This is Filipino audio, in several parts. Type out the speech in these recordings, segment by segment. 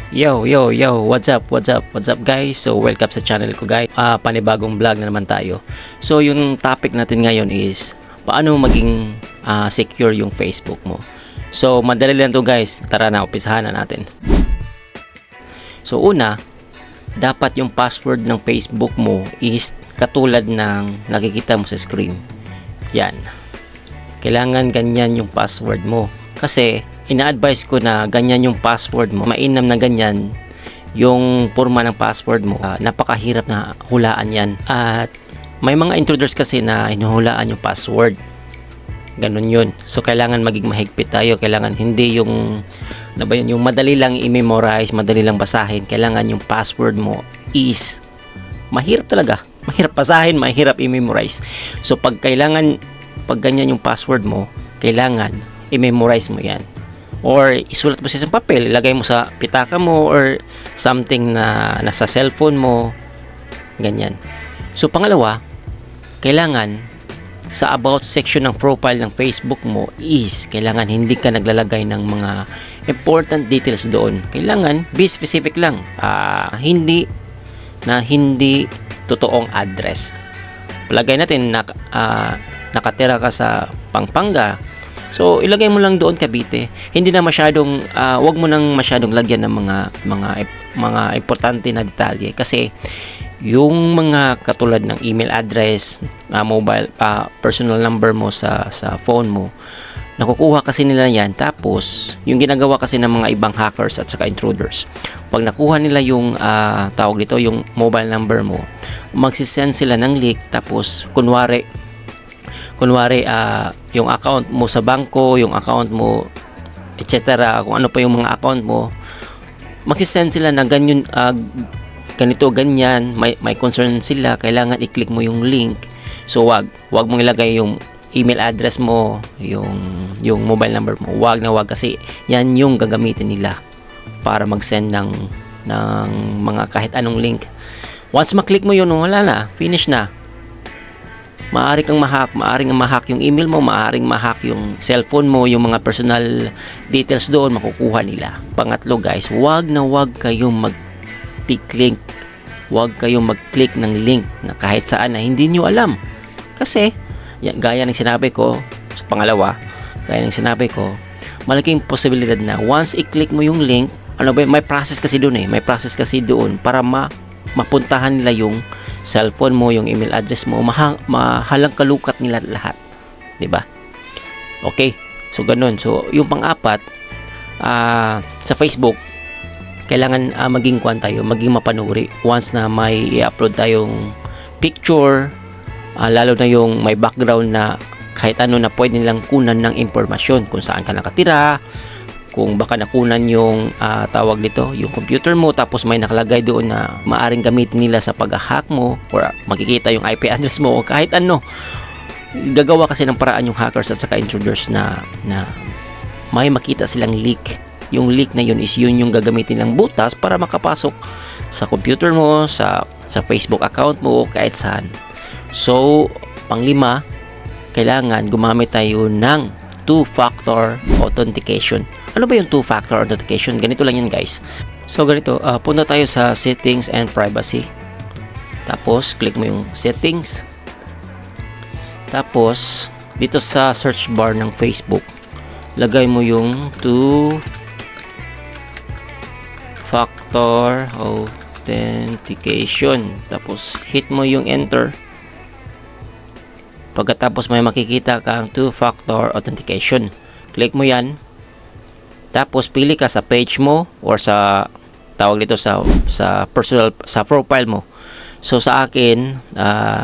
Yo, what's up guys? So welcome sa channel ko guys. Panibagong vlog na naman tayo. So yung topic natin ngayon is paano maging secure yung Facebook mo. So madali lang to guys. Tara na, umpisahan na natin. So una, dapat yung password ng Facebook mo is katulad ng nakikita mo sa screen. Yan. Kailangan ganyan yung password mo. Kasi ina-advise ko na ganyan yung password mo. Mainam na ganyan yung forma ng password mo. Napakahirap na hulaan yan. At may mga intruders kasi na hinuhulaan yung password. Ganun yun. So kailangan maging mahigpit tayo. Kailangan hindi yung yung madali lang i-memorize, madali lang basahin. Kailangan yung password mo is mahirap talaga. Mahirap basahin, mahirap i-memorize. So pag ganyan yung password mo, kailangan i-memorize mo yan. Or isulat mo sa isang papel, ilagay mo sa pitaka mo or something na nasa cellphone mo. Ganyan. So pangalawa, kailangan sa about section ng profile ng Facebook mo is kailangan hindi ka naglalagay ng mga important details doon. Kailangan be specific lang. Hindi totoong address. Palagay natin na nakatira ka sa Pampanga. So ilagay mo lang doon Cavite. Hindi na masyadong wag mo nang masyadong lagyan ng mga importante na detalye kasi yung mga katulad ng email address, mobile personal number mo sa phone mo, nakukuha kasi nila yan. Tapos yung ginagawa kasi ng mga ibang hackers at saka intruders, pag nakuha nila yung tawag dito, yung mobile number mo, magsisend sila ng link. Tapos kunwari yung account mo sa bangko, yung account mo etc., kung ano pa yung mga account mo, magsisend sila na ganyan, ganito, ganyan, may concern sila, kailangan i-click mo yung link. So wag mong ilagay yung email address mo, yung mobile number mo. Wag kasi yan yung gagamitin nila para mag-send ng mga kahit anong link. Once maklik mo yun, wala na, finish na. Maaring ma-hack yung email mo, maaring ma-hack yung cellphone mo, yung mga personal details doon makukuha nila. Pangatlo guys, wag kayong mag-click, wag kayong mag-click ng link na kahit saan na hindi nyo alam. Kasi gaya ng sinabi ko sa pangalawa, malaking posibilidad na once i-click mo yung link, may process kasi doon para mapuntahan nila yung cellphone mo, yung email address mo, mahalang kalukat nila lahat, 'di ba? Okay, so ganun. So yung pang-apat, sa Facebook kailangan maging mapanuri once na may i-upload tayong picture, lalo na yung may background na kahit ano na pwede nilang kunan ng impormasyon, kung saan ka nakatira, kung baka nakunan yung tawag dito, yung computer mo, tapos may nakalagay doon na maaring gamitin nila sa pag-hack mo, or makikita yung IP address mo, o kahit ano. Gagawa kasi ng paraan yung hackers at saka intruders na may makita silang leak. Yung leak na yun is yun yung gagamitin ng butas para makapasok sa computer mo, sa Facebook account mo, kahit saan. So panglima, kailangan gumamit tayo ng two-factor authentication. Ano ba yung two-factor authentication? Ganito lang yan guys. So ganito, punta tayo sa settings and privacy. Tapos click mo yung settings. Tapos dito sa search bar ng Facebook, lagay mo yung two-factor authentication. Tapos hit mo yung enter. Pagkatapos may makikita kang two-factor authentication. Click mo yan. Tapos pili ka sa page mo or sa tawag dito sa personal, sa profile mo. So sa akin,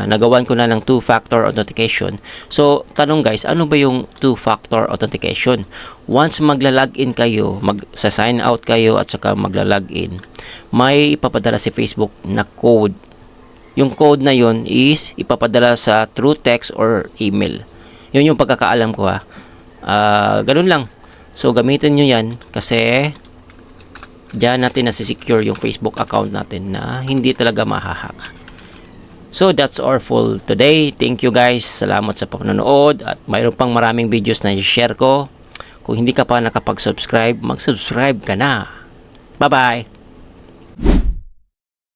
nagawan ko na ng two-factor authentication. So tanong guys, ano ba yung two-factor authentication? Once magla-login kayo, magsa-sign out kayo at saka magla-login, may ipapadala si Facebook na code. Yung code na yon is ipapadala sa through text or email. Yun yung pagkakaalam ko ganun lang. So gamitin nyo yan kasi diyan natin nasi-secure yung Facebook account natin na hindi talaga mahahack. So that's all for today. Thank you guys. Salamat sa panonood at mayroon pang maraming videos na i-share ko. Kung hindi ka pa nakapag-subscribe, mag-subscribe ka na. Bye-bye!